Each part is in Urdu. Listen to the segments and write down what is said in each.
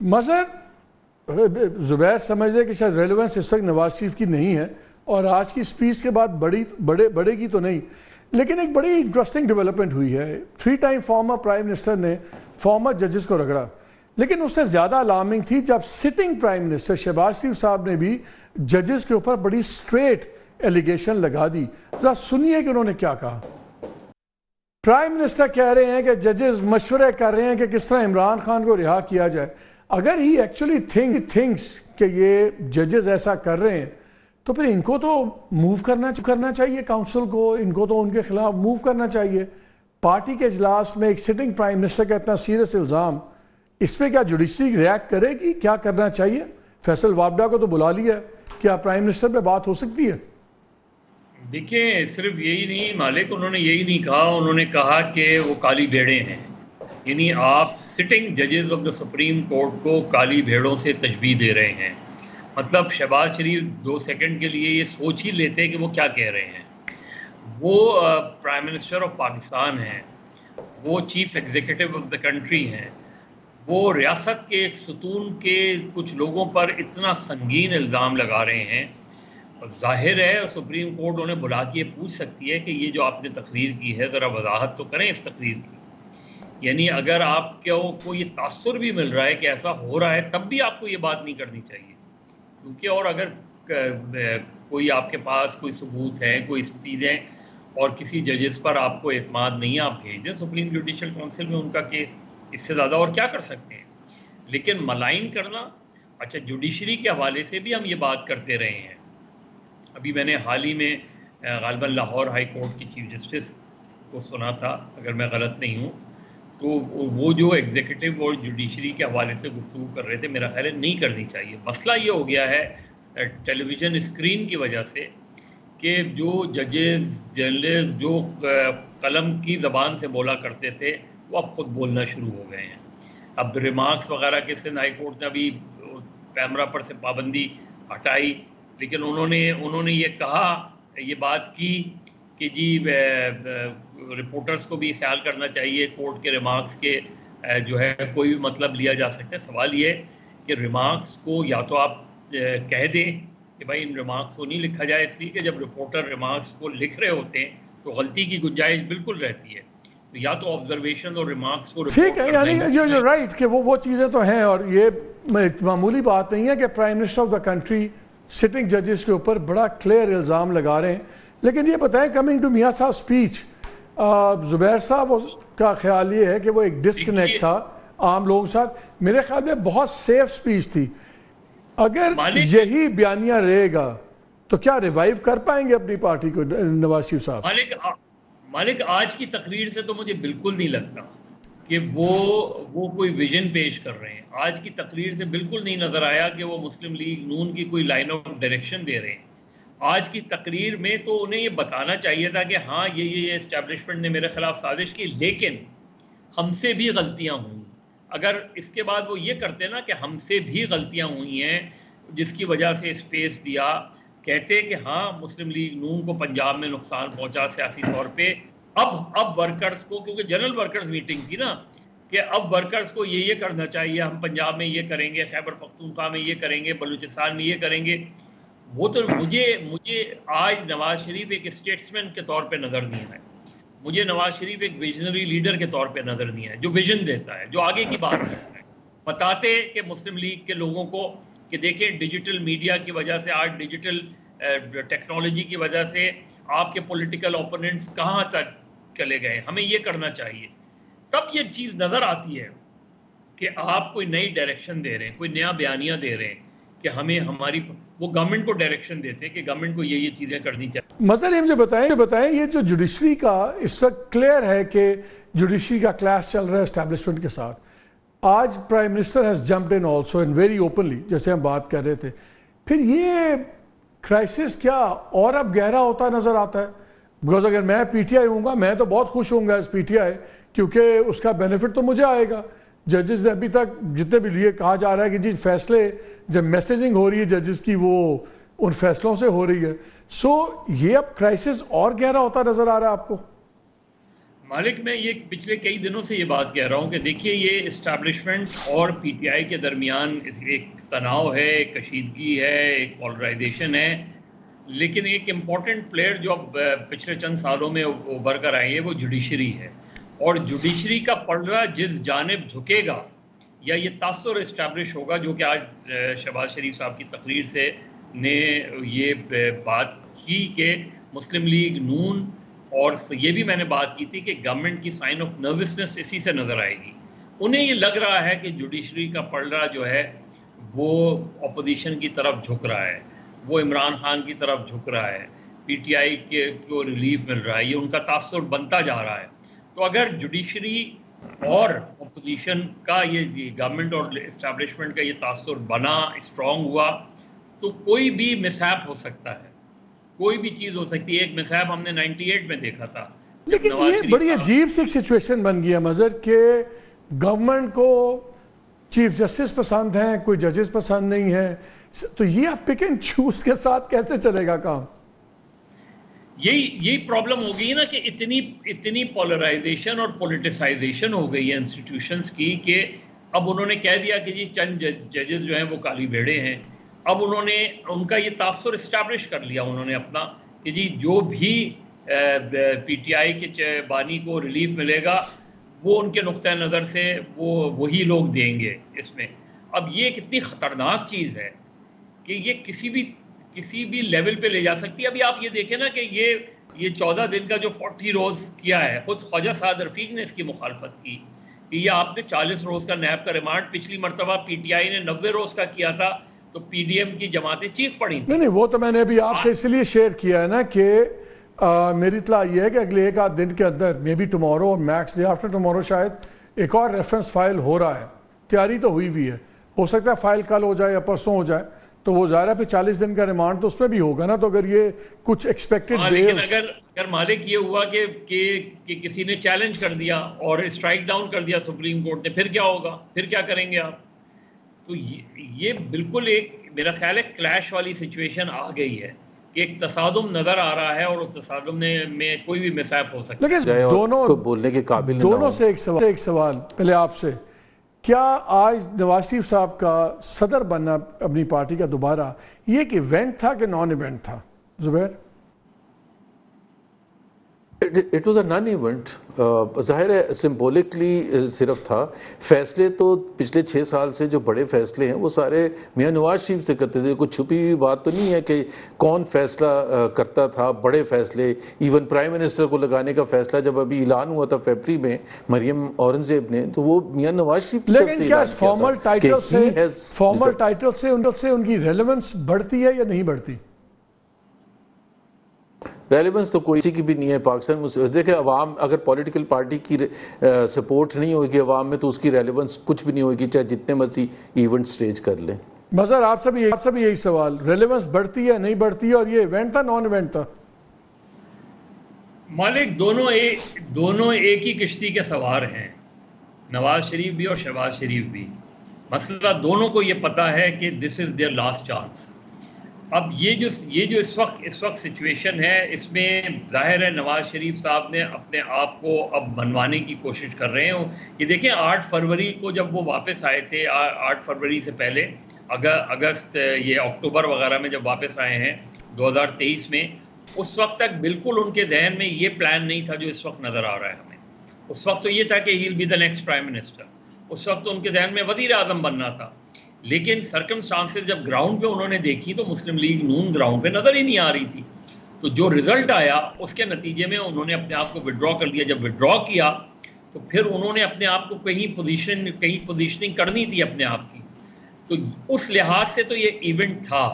مظہر زبیر سمجھے کہ شاید ریلیونس اس وقت نواز شریف کی نہیں ہے اور آج کی سپیچ کے بعد بڑے گی تو نہیں، لیکن ایک بڑی انٹرسٹنگ ڈیولپمنٹ ہوئی ہے۔ 3 ٹائم فارمر پرائم منسٹر نے فارمر ججز کو رگڑا، لیکن اس سے زیادہ الارمنگ تھی جب سٹنگ پرائم منسٹر شہباز شریف صاحب نے بھی ججز کے اوپر بڑی سٹریٹ ایلیگیشن لگا دی۔ ذرا سنیے کہ انہوں نے کیا کہا۔ پرائم منسٹر کہہ رہے ہیں کہ ججز مشورے کر رہے ہیں کہ کس طرح عمران خان کو رہا کیا جائے۔ اگر ہی ایکچولی تھنکس کہ یہ ججز ایسا کر رہے ہیں تو پھر ان کو تو موو کرنا چاہیے، کاؤنسل کو، ان کو تو ان کے خلاف موو کرنا چاہیے۔ پارٹی کے اجلاس میں ایک سٹنگ پرائم منسٹر کا اتنا سیریس الزام، اس پہ کیا جوڈیشری ریئیکٹ کرے گی؟ کیا کرنا چاہیے؟ فیصل وابڈا کو تو بلا لیا ہے، کیا پرائم منسٹر پہ بات ہو سکتی ہے؟ دیکھیں، صرف یہی نہیں مالک، انہوں نے یہی نہیں کہا، انہوں نے کہا کہ وہ کالی بھیڑیں ہیں۔ یعنی آپ سٹنگ ججز آف دا سپریم کورٹ کو کالی بھیڑوں سے تشبیہ دے رہے ہیں۔ مطلب شہباز شریف 2 سیکنڈ کے لیے یہ سوچ ہی لیتے کہ وہ کیا کہہ رہے ہیں۔ وہ پرائم منسٹر آف پاکستان ہیں، وہ chief executive of the country ہیں، وہ ریاست کے ایک ستون کے کچھ لوگوں پر اتنا سنگین الزام لگا رہے ہیں۔ ظاہر ہے سپریم کورٹ انہیں بلا کے پوچھ سکتی ہے کہ یہ جو آپ نے تقریر کی ہے ذرا وضاحت تو کریں اس تقریر کی۔ یعنی اگر آپ کو یہ تاثر بھی مل رہا ہے کہ ایسا ہو رہا ہے تب بھی آپ کو یہ بات نہیں کرنی چاہیے، کیونکہ اور اگر کوئی آپ کے پاس کوئی ثبوت ہے، کوئی چیزیں، اور کسی ججز پر آپ کو اعتماد نہیں ہے، آپ بھیج دیں سپریم جوڈیشل کونسل میں ان کا کیس۔ اس سے زیادہ اور کیا کر سکتے ہیں؟ لیکن ملائن کرنا، اچھا جوڈیشری کے حوالے سے بھی ہم یہ بات کرتے رہے ہیں۔ ابھی میں نے حال ہی میں غالباً لاہور ہائی کورٹ کی چیف جسٹس کو سنا تھا، اگر میں غلط نہیں ہوں، تو وہ جو ایگزیکٹو اور جوڈیشری کے حوالے سے گفتگو کر رہے تھے، میرا خیال ہے نہیں کرنی چاہیے۔ مسئلہ یہ ہو گیا ہے ٹیلی ویژن اسکرین کی وجہ سے کہ جو ججز جرنلسٹ جو قلم کی زبان سے بولا کرتے تھے وہ اب خود بولنا شروع ہو گئے ہیں۔ اب ریمارکس وغیرہ کے سندھ ہائی کورٹ نے ابھی کیمرہ پر سے پابندی ہٹائی، لیکن انہوں نے یہ کہا، یہ بات کی کہ جی رپورٹرز کو بھی خیال کرنا چاہیے کورٹ کے ریمارکس کے جو ہے کوئی بھی مطلب لیا جا سکتا ہے۔ سوال یہ کہ ریمارکس کو یا تو آپ کہہ دیں کہ بھائی ان ریمارکس کو نہیں لکھا جائے، اس لیے کہ جب رپورٹر ریمارکس کو لکھ رہے ہوتے ہیں تو غلطی کی گنجائش بالکل رہتی ہے، تو یا تو آبزرویشن اور ریمارکس کو ٹھیک ہے، یعنی یو رائٹ کہ وہ چیزیں تو ہیں، اور یہ معمولی بات نہیں ہے کہ prime minister of the country sitting ججز کے اوپر بڑا کلیئر الزام لگا رہے ہیں۔ لیکن یہ بتائیں، کمنگ ٹو میاں صاحب اسپیچ، زبیر صاحب کا خیال یہ ہے کہ وہ ایک ڈسکنیکٹ تھا عام لوگوں کے ساتھ۔ میرے خیال میں بہت سیف سپیچ تھی۔ اگر یہی بیانیہ رہے گا تو کیا ریوائیو کر پائیں گے اپنی پارٹی کو نواز شریف صاحب؟ مالک آج کی تقریر سے تو مجھے بالکل نہیں لگتا کہ وہ کوئی ویژن پیش کر رہے ہیں۔ آج کی تقریر سے بالکل نہیں نظر آیا کہ وہ مسلم لیگ نون کی کوئی لائن آف ڈائریکشن دے رہے ہیں۔ آج کی تقریر میں تو انہیں یہ بتانا چاہیے تھا کہ ہاں یہ اسٹیبلشمنٹ نے میرے خلاف سازش کی، لیکن ہم سے بھی غلطیاں ہوئیں۔ اگر اس کے بعد وہ یہ کرتے نا کہ ہم سے بھی غلطیاں ہوئی ہیں جس کی وجہ سے اسپیس دیا، کہتے کہ ہاں مسلم لیگ نون کو پنجاب میں نقصان پہنچا سیاسی طور پہ، اب ورکرز کو، کیونکہ جنرل ورکرز میٹنگ تھی نا، کہ اب ورکرز کو یہ کرنا چاہیے، ہم پنجاب میں یہ کریں گے، خیبر پختونخوا میں یہ کریں گے، بلوچستان میں یہ کریں گے۔ وہ تو مجھے آج نواز شریف ایک اسٹیٹسمین کے طور پہ نظر نہیں آئے، مجھے نواز شریف ایک ویژنری لیڈر کے طور پہ نظر نہیں آئے، جو ویژن دیتا ہے، جو آگے کی بات کرتا ہے، بتاتے کہ مسلم لیگ کے لوگوں کو کہ دیکھیں ڈیجیٹل میڈیا کی وجہ سے، آج ڈیجیٹل ٹیکنالوجی کی وجہ سے آپ کے پولیٹیکل اوپوننٹس کہاں تک چلے گئے، ہمیں یہ کرنا چاہیے۔ تب یہ چیز نظر آتی ہے کہ آپ کوئی نئی ڈائریکشن دے رہے ہیں، کوئی نیا بیانیہ دے رہے ہیں کہ ہمیں ہماری، وہ گورنمنٹ کو ڈائریکشن دیتے ہیں کہ گورنمنٹ کو یہ چیزیں کرنی چاہیے۔ مثلا یہ مجھے بتائیں یہ جو جوڈیشری کا اس وقت کلیئر ہے کہ جوڈیشری کا کلاش چل رہا ہے اسٹیبلشمنٹ کے ساتھ، آج prime minister has jumped in also in very openly, جیسے ہم بات کر رہے تھے، پھر یہ کرائسس کیا اور اب گہرا ہوتا نظر آتا ہے؟ بیکاز اگر میں پی ٹی آئی ہوں گا، میں تو بہت خوش ہوں گا اس پی ٹی آئی، کیونکہ اس کا بینیفٹ تو مجھے آئے گا۔ ججز نے ابھی تک جتنے بھی لیے کہا جا رہا ہے کہ جی فیصلے جب میسیجنگ ہو رہی ہے ججز کی وہ ان فیصلوں سے ہو رہی ہے، سو یہ اب کرائسس اور گہرا ہوتا نظر آ رہا ہے آپ کو؟ مالک میں یہ پچھلے کئی دنوں سے یہ بات کہہ رہا ہوں کہ دیکھیے یہ اسٹیبلشمنٹ اور پی ٹی آئی کے درمیان ایک تناؤ ہے، ایک کشیدگی ہے، ایک پولرائزیشن ہے، لیکن ایک امپورٹنٹ پلیئر جو اب پچھلے چند سالوں میں ابھر کر آئی ہے وہ جوڈیشری ہے، اور جوڈیشری کا پلڑا جس جانب جھکے گا یا یہ تاثر اسٹیبلش ہوگا، جو کہ آج شہباز شریف صاحب کی تقریر سے نے یہ بات کی کہ مسلم لیگ نون، اور یہ بھی میں نے بات کی تھی کہ گورنمنٹ کی سائن آف نروسنس اسی سے نظر آئے گی. انہیں یہ لگ رہا ہے کہ جوڈیشری کا پلڑا جو ہے وہ اپوزیشن کی طرف جھک رہا ہے، وہ عمران خان کی طرف جھک رہا ہے، پی ٹی آئی کو ریلیف مل رہا ہے، یہ ان کا تاثر بنتا جا رہا ہے. تو اگر جوڈیشری اور اپوزیشن کا یہ گورنمنٹ اور اسٹیبلشمنٹ کا یہ تاثر بنا، اسٹرانگ ہوا، تو کوئی بھی مسہیپ ہو سکتا ہے، کوئی بھی چیز ہو سکتی ہے. ایک مسہیپ ہم نے 98 میں دیکھا تھا. لیکن یہ بڑی عجیب سی سچویشن بن گئی ہے مظہر کہ گورنمنٹ کو چیف جسٹس پسند ہیں، کوئی ججز پسند نہیں ہیں، تو یہ آپ پک اینڈ چوز کے ساتھ کیسے چلے گا کام؟ یہی پرابلم ہو گئی نا کہ اتنی پولرائزیشن اور پولیٹیسائزیشن ہو گئی ہے انسٹیٹیوشنز کی کہ اب انہوں نے کہہ دیا کہ جی چند ججز جو ہیں وہ کالی بھیڑے ہیں. اب انہوں نے ان کا یہ تاثر اسٹیبلش کر لیا انہوں نے اپنا کہ جی جو بھی پی ٹی آئی کے بانی کو ریلیف ملے گا وہ ان کے نقطۂ نظر سے وہی لوگ دیں گے اس میں. اب یہ کتنی خطرناک چیز ہے کہ یہ کسی بھی لیول پہ لے جا سکتی ہے. ابھی آپ یہ دیکھیں نا کہ یہ 14 دن کا جو 40 روز کیا ہے، خود خواجہ سعد رفیق نے اس کی مخالفت کی کہ یہ آپ نے 40 روز کا نیب کا ریمانڈ، پچھلی مرتبہ پی ٹی آئی نے 90 روز کا کیا تھا تو پی ڈی ایم کی جماعتیں چیخ پڑی. نہیں وہ تو میں نے ابھی آپ سے اس لیے شیئر کیا ہے نا کہ میری اطلاع یہ ہے کہ اگلے ایک آدھ دن کے اندر مے بی ٹمورو اور میکس ڈے آفٹر ٹمورو شاید ایک اور ریفرنس فائل ہو رہا ہے، تیاری تو ہوئی بھی ہے، ہو سکتا ہے فائل کل ہو جائے یا پرسوں ہو جائے، تو وہ ظاہر ہے پھر 40 دن کا ریمانڈ تو اس میں بھی ہوگا نا. تو اگر یہ کچھ ایکسپیکٹڈ لیکن اگر مالک یہ ہوا کہ کسی نے چیلنج کر دیا اور اسٹرائک ڈاؤن کر دیا سپریم کورٹ نے، پھر کیا ہوگا؟ پھر کیا کریں گے آپ؟ تو یہ بالکل ایک میرا خیال ہے کلیش والی سچویشن آ گئی ہے کہ ایک تصادم نظر آ رہا ہے، اور اس تصادم میں کوئی بھی مسائب ہو سکتا ہے. لیکن دونوں بولنے کے قابل دونوں سے ایک سوال پہلے آپ سے، کیا آج نواز شریف صاحب کا صدر بننا اپنی پارٹی کا دوبارہ یہ ایک ایونٹ تھا کہ نان ایونٹ تھا؟ Zubair it was a non event. ظاہر ہے سمبولکلی صرف تھا. فیصلے تو پچھلے 6 سال سے جو بڑے فیصلے ہیں وہ سارے میاں نواز شریف سے کرتے تھے. کوئی چھپی ہوئی بات تو نہیں ہے کہ کون فیصلہ کرتا تھا. بڑے فیصلے ایون پرائم منسٹر کو لگانے کا فیصلہ جب ابھی اعلان ہوا تھا فیبری میں مریم اورنگزیب نے، تو وہ میاں نواز شریف کی طرف سے اعلان کیا تھا. فارمل ٹائٹل سے ان کی ریلیونس بڑھتی ہے یا نہیں بڑھتی؟ ریلیونس تو کوئی کی بھی نہیں ہے پاکستان میں. دیکھیں عوام اگر پولیٹیکل پارٹی کی سپورٹ نہیں ہوگی عوام میں تو اس کی ریلیونس کچھ بھی نہیں ہوگی، چاہے جتنے مرضی ایونٹ سٹیج کر لیں. مظہر آپ سے بھی یہی سوال، ریلیونس بڑھتی ہے نہیں بڑھتی ہے، اور یہ ایونٹ تھا نان ایونٹ تھا؟ مالک دونوں ایک ہی کشتی کے سوار ہیں، نواز شریف بھی اور شہباز شریف بھی. مسئلہ دونوں کو یہ پتا ہے کہ دس از دیئر لاسٹ چانس. اب یہ جو اس وقت سچویشن ہے، اس میں ظاہر ہے نواز شریف صاحب نے اپنے آپ کو اب منوانے کی کوشش کر رہے ہیں. یہ دیکھیں 8 فروری کو جب وہ واپس آئے تھے، 8 فروری سے پہلے اگست یہ اکتوبر وغیرہ میں جب واپس آئے ہیں 2023 میں، اس وقت تک بالکل ان کے ذہن میں یہ پلان نہیں تھا جو اس وقت نظر آ رہا ہے ہمیں. اس وقت تو یہ تھا کہ he'll be the next prime minister. اس وقت تو ان کے ذہن میں وزیر اعظم بننا تھا. لیکن سرکمسٹانسز جب گراؤنڈ پہ انہوں نے دیکھی تو مسلم لیگ نون گراؤنڈ پہ نظر ہی نہیں آ رہی تھی. تو جو رزلٹ آیا اس کے نتیجے میں انہوں نے اپنے آپ کو وڈرا کر لیا. جب وڈرا کیا تو پھر انہوں نے اپنے آپ کو کہیں پوزیشننگ کرنی تھی اپنے آپ کی. تو اس لحاظ سے تو یہ ایونٹ تھا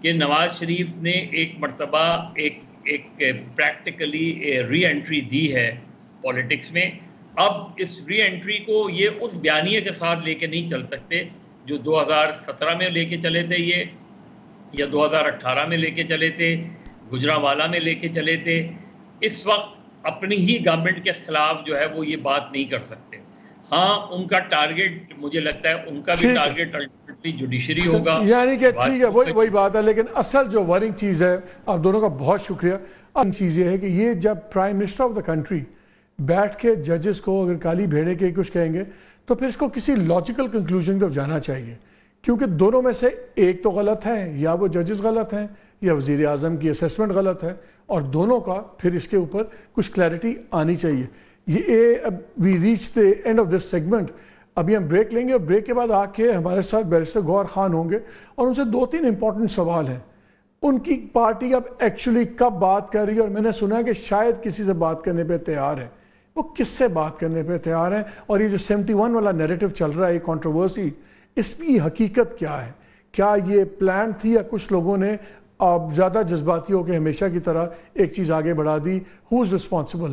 کہ نواز شریف نے ایک مرتبہ ایک پریکٹیکلی ری انٹری دی ہے پولیٹکس میں. اب اس ری انٹری کو یہ اس بیانیے کے ساتھ لے کے نہیں چل سکتے جو 2017 میں لے کے چلے تھے یہ، یا 2018 میں لے کے چلے تھے، گجرانوالہ میں لے کے چلے تھے. اس وقت اپنی ہی گورنمنٹ کے خلاف جو ہے وہ یہ بات نہیں کر سکتے. ہاں ان کا ٹارگٹ مجھے لگتا ہے ان کا بھی ٹارگٹ الٹیمیٹلی جوڈیشری ہوگا. یعنی کہ ٹھیک ہے وہی بات ہے، لیکن اصل جو ورننگ چیز ہے، آپ دونوں کا بہت شکریہ. اصل چیز یہ ہے کہ یہ جب prime minister of the country بیٹھ کے ججز کو اگر کالی بھیڑے کے کچھ کہیں گے تو پھر اس کو کسی لاجیکل کنکلوژن پہ جانا چاہیے، کیونکہ دونوں میں سے ایک تو غلط ہے، یا وہ ججز غلط ہیں یا وزیر اعظم کی اسیسمنٹ غلط ہے، اور دونوں کا پھر اس کے اوپر کچھ کلیئرٹی آنی چاہیے۔ یہ we reach the end of this segment. ابھی ہم بریک لیں گے اور بریک کے بعد آ کے ہمارے ساتھ بیرسٹر گوہر خان ہوں گے اور ان سے 2-3 امپورٹنٹ سوال ہیں۔ ان کی پارٹی اب ایکچولی کب بات کر رہی ہے، اور میں نے سنا ہے کہ شاید کسی سے بات کرنے پہ تیار ہے، وہ کس سے بات کرنے پہ تیار ہیں، اور یہ جو 71 والا نیریٹو چل رہا ہے، یہ کنٹروورسی، اس کی حقیقت کیا ہے؟ کیا یہ پلان تھی یا کچھ لوگوں نے زیادہ جذباتی ہو کے ہمیشہ کی طرح ایک چیز آگے بڑھا دی؟ ہو از رسپانسبل؟